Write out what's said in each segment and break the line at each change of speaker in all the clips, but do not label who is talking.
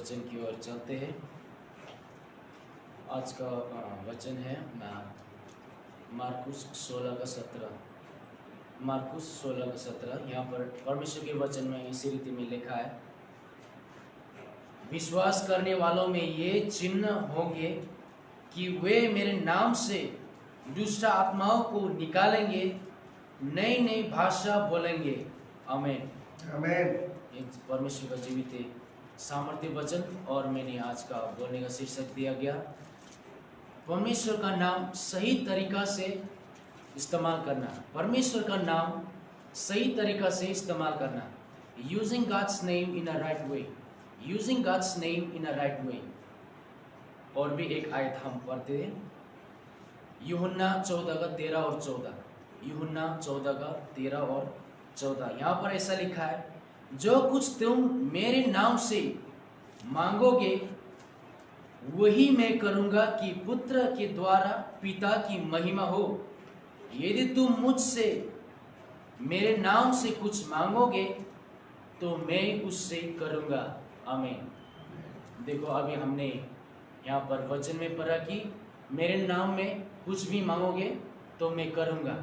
वचन की ओर चलते हैं। आज का वचन है मार्कुस 16:17। मार्कुस 16:17 यहाँ पर परमेश्वर के वचन में इसी रीति में लिखा है, विश्वास करने वालों में ये चिन्ह होंगे कि वे मेरे नाम से दुष्ट आत्माओं को निकालेंगे, नई नई भाषा बोलेंगे। आमीन
आमीन।
ये परमेश्वर का जीवित सामर्थ्य वचन और मैंने आज का बोलने का शीर्षक दिया गया, परमेश्वर का नाम सही तरीका से इस्तेमाल करना। परमेश्वर का नाम सही तरीका से इस्तेमाल करना, using God's name in a right way, using God's name in a right way. और भी एक आयत हम पढ़ते हैं, यूहन्ना 14:13 और 14। यूहन्ना 14:13 और 14। यहाँ पर ऐसा लिखा है, जो कुछ तुम मेरे नाम से मांगोगे वही मैं करूँगा कि पुत्र के द्वारा पिता की महिमा हो। यदि तुम मुझसे मेरे नाम से कुछ मांगोगे तो मैं उससे करूँगा। आमीन। देखो अभी हमने यहाँ पर वचन में पढ़ा कि मेरे नाम में कुछ भी मांगोगे तो मैं करूँगा।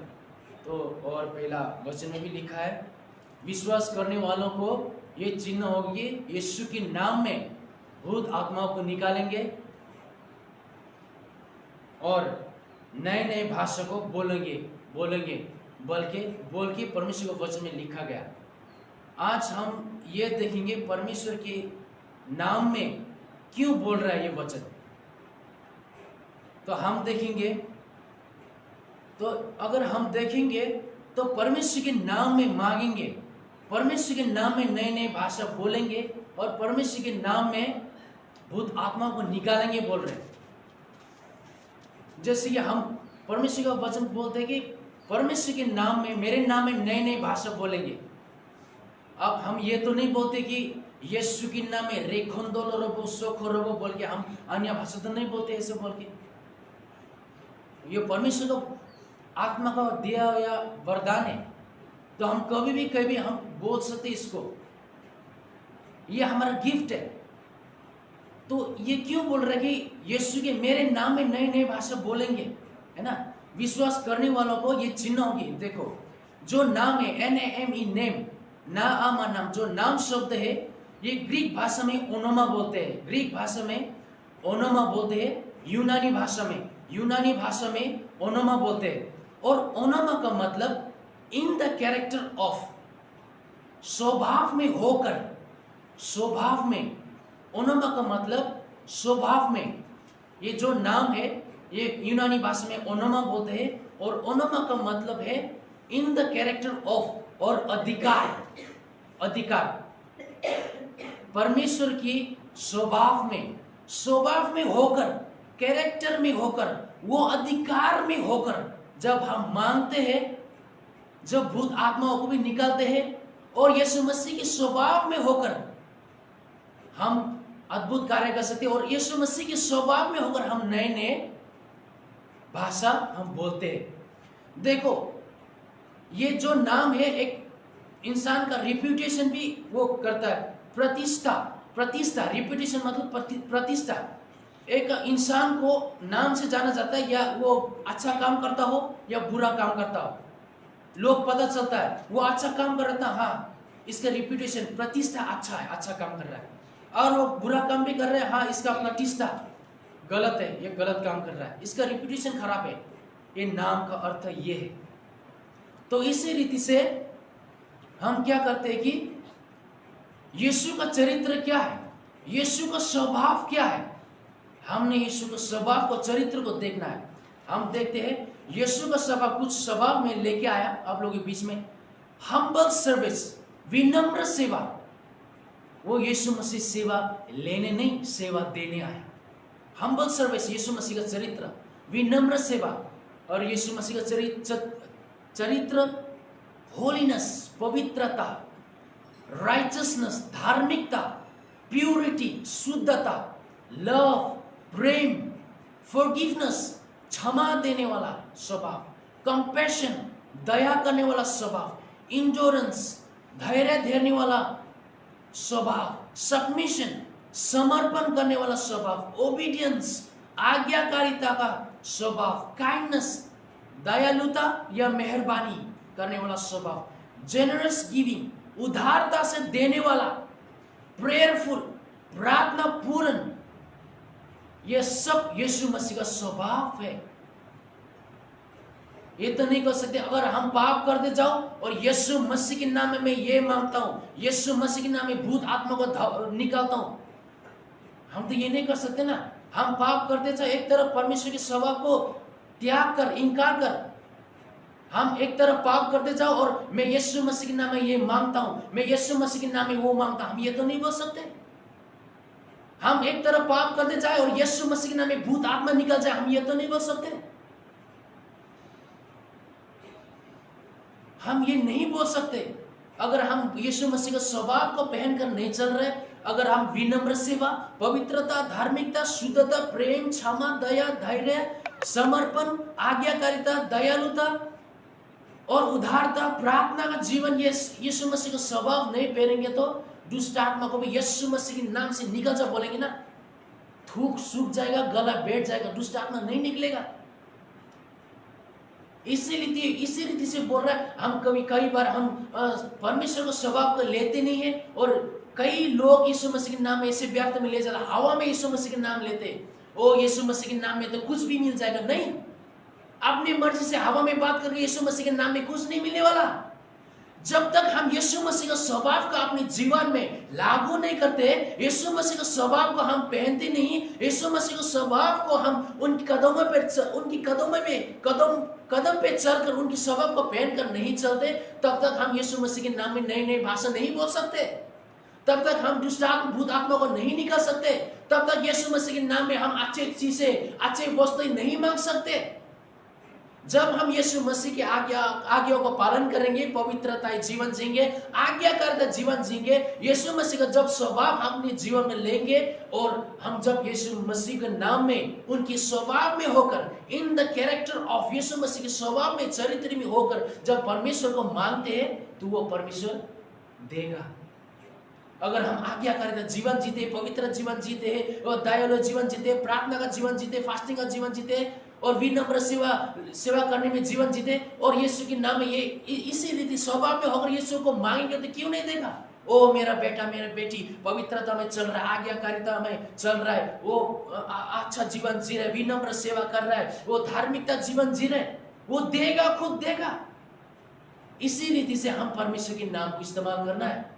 तो और पहला वचन में भी लिखा है, विश्वास करने वालों को ये चिन्ह होगी, यीशु के नाम में भूत आत्माओं को निकालेंगे और नए नए भाषा को बोलेंगे बोल के परमेश्वर के वचन में लिखा गया। आज हम ये देखेंगे परमेश्वर के नाम में क्यों बोल रहा है ये वचन। तो हम देखेंगे, तो अगर हम देखेंगे तो परमेश्वर के नाम में मांगेंगे, परमेश्वर के नाम में नए नए भाषा बोलेंगे और परमेश्वर के नाम में भूत आत्मा को निकालेंगे बोल रहे हैं। जैसे कि हम परमेश्वर का वचन बोलते हैं कि परमेश्वर के नाम में, मेरे नाम में नए नए भाषा बोलेंगे। अब हम ये तो नहीं बोलते कि यीशु के नाम में रेखोंदोलोरोबो सोखोरोबो बोल के हम अन्य भाषा तो नहीं बोलते ऐसे बोल के। ये परमेश्वर का आत्मा का दिया हुआ वरदान है, तो हम कभी भी हम बोल सकते इसको, ये हमारा गिफ्ट है। तो ये क्यों बोल रहे कि यीशु के मेरे नाम में नए नए भाषा बोलेंगे, है ना। विश्वास करने वालों को ये चिन्ह होगी। देखो जो नाम है NAME नेम, ना आमा नाम, जो नाम शब्द है ये ग्रीक भाषा में ओनोमा बोलते हैं, ग्रीक भाषा में ओनोमा बोलते हैं, यूनानी भाषा में ओनोमा बोलते हैं। और ओनोमा का मतलब इन द कैरेक्टर ऑफ, स्वभाव में होकर, स्वभाव में। ओनोमा का मतलब स्वभाव में। ये जो नाम है ये यूनानी भाषा में ओनोमा बोलते हैं और ओनोमा का मतलब है इन द कैरेक्टर ऑफ, और अधिकार परमेश्वर की स्वभाव में होकर, कैरेक्टर में होकर, वो अधिकार में होकर जब हम मांगते हैं, जब भूत आत्माओं को भी निकालते हैं और यीशु मसीह के स्वभाव में होकर हम अद्भुत कार्य कर सकते हैं। और यीशु मसीह के स्वभाव में होकर हम नए नए भाषा हम बोलते हैं। देखो ये जो नाम है एक इंसान का रिप्यूटेशन भी वो करता है, प्रतिष्ठा। रिप्यूटेशन मतलब प्रतिष्ठा। एक इंसान को नाम से जाना जाता है, या वो अच्छा काम करता हो या बुरा काम करता हो, लोग पता चलता है वो अच्छा काम कर रहा है, हाँ इसका रिप्यूटेशन, प्रतिष्ठा अच्छा है, अच्छा काम कर रहा है। और वो बुरा काम भी कर रहा है, हाँ इसका प्रतिष्ठा गलत है, ये गलत काम कर रहा है, इसका रिप्यूटेशन खराब है। ये नाम का अर्थ ये है। तो इसी रीति से हम क्या करते हैं कि यीशु का चरित्र क्या है, यीशु का स्वभाव क्या है, हमने यीशु के स्वभाव को, चरित्र को देखना है। हम देखते हैं यीशु का स्वभाव, कुछ स्वभाव में लेके आया आप लोगों के बीच में। हम्बल सर्विस, विनम्र सेवा। वो यीशु मसीह सेवा लेने नहीं, सेवा देने आया। हम्बल सर्विस यीशु मसीह का चरित्र, विनम्र सेवा। और यीशु मसीह का चरित्र होलीनेस, पवित्रता, राइचसनेस, धार्मिकता, प्यूरिटी, शुद्धता, लव, प्रेम, फॉरगिवनेस, क्षमा देने वाला स्वभाव, कंपैशन, दया करने वाला स्वभाव, इंडोरेंस, धैर्य धरने वाला स्वभाव, सबमिशन, समर्पण करने वाला स्वभाव, ओबीडियंस, आज्ञाकारिता का स्वभाव, काइंडनेस, दयालुता या मेहरबानी करने वाला स्वभाव, जेनरस गिविंग, उदारता से देने वाला, प्रेयरफुल, प्रार्थना पूर्ण, ये सब यीशु मसीह का स्वभाव है। ये तो नहीं कर सकते अगर हम पाप करते जाओ और यीशु मसीह के नाम में मैं ये मांगता हूं, यीशु मसीह के नाम में भूत आत्मा को निकालता हूं, हम तो ये नहीं कर सकते ना। हम पाप करते जाओ, एक तरफ परमेश्वर के स्वभाव को त्याग कर, इनकार कर, हम एक तरफ पाप करते जाओ और मैं यीशु मसीह के नाम में ये मांगता हूं, मैं यीशु मसीह के नाम में वो मांगता हूं, हम ये तो नहीं बोल सकते। हम एक तरफ पाप करते जाए और यीशु मसीह के नाम में भूत आत्मा निकल जाए, हम ये तो नहीं बोल सकते। हम ये नहीं बोल सकते अगर हम यीशु मसीह का स्वभाव को पहनकर नहीं चल रहे, अगर हम विनम्र सेवा, पवित्रता, धार्मिकता, शुद्धता, प्रेम, क्षमा, दया, धैर्य, समर्पण, आज्ञाकारिता, दयालुता और उदारता, प्रार्थना का जीवन ये यीशु मसीह का स्वभाव नहीं पहनेंगे तो दुष्ट आत्मा को भी यीशु मसीह के नाम से निकल जा बोलेंगे ना, थूक सूख जाएगा, गला बैठ जाएगा, दुष्ट आत्मा नहीं निकलेगा। इसी रीति से बोल रहा है। हम कई बार हम परमेश्वर को स्वभाव को लेते नहीं है और कई लोग यीशु मसीह के नाम में ऐसे व्यर्थ में ले जाते, हवा में यीशु मसीह के नाम लेते, ओ यीशु मसीह के नाम में तो कुछ भी मिल जाएगा। नहीं, अपनी मर्जी से हवा में बात करके यीशु मसीह के नाम में कुछ नहीं मिलने वाला। जब तक हम यीशु मसीह का स्वभाव को अपने जीवन में लागू नहीं करते, यीशु मसीह का स्वभाव को हम पहनते नहीं, यीशु मसीह के स्वभाव को हम उनकी कदम पे चलकर उनकी स्वभाव को पहनकर नहीं चलते, तब तक हम यीशु मसीह के नाम में नई नई भाषा नहीं बोल सकते, तब तक हम दुष्ट आत्मा भूत आत्मा को नहीं निकाल सकते, तब तक यीशु मसीह के नाम में हम अच्छी चीजें, अच्छे वस्तु नहीं मांग सकते। जब हम यीशु मसीह की आज्ञाओं को पालन करेंगे, पवित्रता जीवन जिएंगे, आज्ञाकारिता जीवन जिएंगे, यीशु मसीह का जब स्वभाव हम अपने जीवन में लेंगे और हम जब यीशु मसीह के नाम में उनके स्वभाव में होकर, इन द कैरेक्टर ऑफ यीशु मसीह के स्वभाव में, चरित्र में होकर जब परमेश्वर को मांगते हैं तो वो परमेश्वर देगा। अगर हम आज्ञाकारिता जीवन जीते, पवित्र जीवन जीते हैं और दयालु जीवन जीते, प्रार्थना का जीवन जीते, फास्टिंग का जीवन जीते और विनम्र सेवा करने में जीवन जीते और यीशु के नाम में ये इसी रीति स्वभाव में होकर यीशु को मांगेंगे तो क्यों नहीं देगा। ओ मेरा बेटा, मेरी बेटी पवित्रता में चल रहा है, आज्ञाकारिता में चल रहा है, वो अच्छा जीवन जी रहा है, विनम्र सेवा कर रहा है, वो धार्मिकता जीवन जी रहा है, वो देगा, खुद देगा। इसी रीति से हम परमेश्वर के नाम को इस्तेमाल करना है।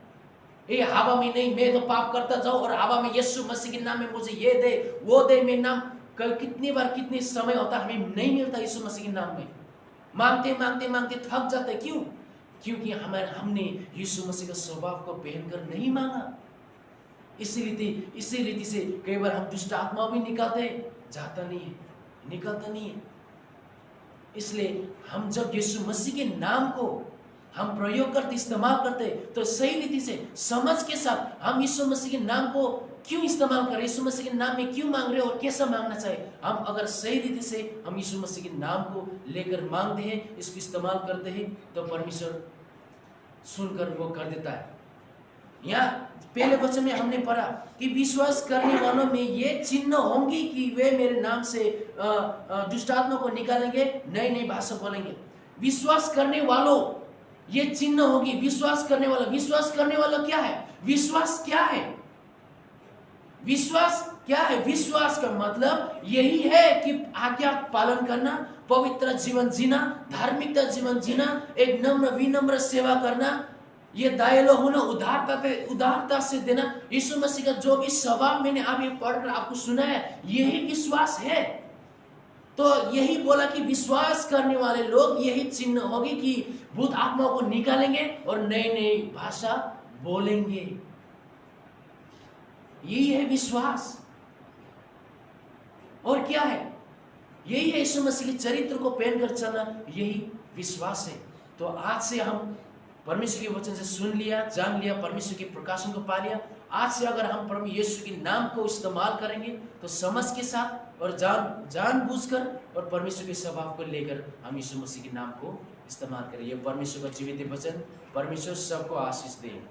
ये हवा में नहीं, मैं तो पाप करता जाऊं और हवा में यीशु मसीह के नाम में मुझे ये दे, वो दे, मेरे नाम कितनी बार कितने समय होता है हमें नहीं मिलता यीशु मसीह के नाम में, मांगते मांगते मांगते थक जाते। क्यों? क्योंकि हमने यीशु मसीह के स्वभाव को पहनकर नहीं मांगा। इसी रीति से कई बार हम दुष्ट आत्मा भी निकालते, जाता नहीं है, निकलता नहीं है। इसलिए हम जब यीशु मसीह के नाम को हम प्रयोग करते, इस्तेमाल करते, तो सही रीति से समझ के साथ हम यीशु मसीह के नाम को क्यों इस्तेमाल करें, यीशु मसीह के नाम में क्यों मांग रहे हो और कैसा मांगना चाहिए। हम अगर सही रीति से हम यीशु मसीह के नाम को लेकर मांगते हैं, इसको इस्तेमाल करते हैं, तो परमेश्वर सुनकर वो कर देता है। यहाँ पहले वचन में हमने पढ़ा कि विश्वास करने वालों में ये चिन्ह होंगे कि वे मेरे नाम से दुष्ट आत्मा को निकालेंगे, नई नई भाषा बोलेंगे। विश्वास करने वालों ये चिन्ह होगी। विश्वास करने वाला क्या है? विश्वास क्या है? विश्वास क्या है? विश्वास का मतलब यही है कि आज्ञा पालन करना, पवित्र जीवन जीना, धार्मिकता जीवन जीना, एक नम्र विनम्र सेवा करना, ये दयालु होना, उदारता से देना। यीशु मसीह का जो भी स्वभाव मैंने अभी पढ़कर आपको सुना है, यही विश्वास है। तो यही बोला कि विश्वास करने वाले लोग यही चिन्ह होगी कि भूत आत्मा को निकालेंगे और नई नई भाषा बोलेंगे। यही है विश्वास। और क्या है? यही है यीशु मसीह के चरित्र को पहनकर चलना, यही विश्वास है। तो आज से हम परमेश्वर के वचन से सुन लिया, जान लिया, परमेश्वर के प्रकाशन को पा लिया। आज से अगर हम प्रभु यीशु के नाम को इस्तेमाल करेंगे तो समझ के साथ और जानबूझकर और परमेश्वर के स्वभाव को लेकर हम यीशु मसीह के नाम को इस्तेमाल करें। यह परमेश्वर का जीवित वचन, परमेश्वर सबको आशीष दे।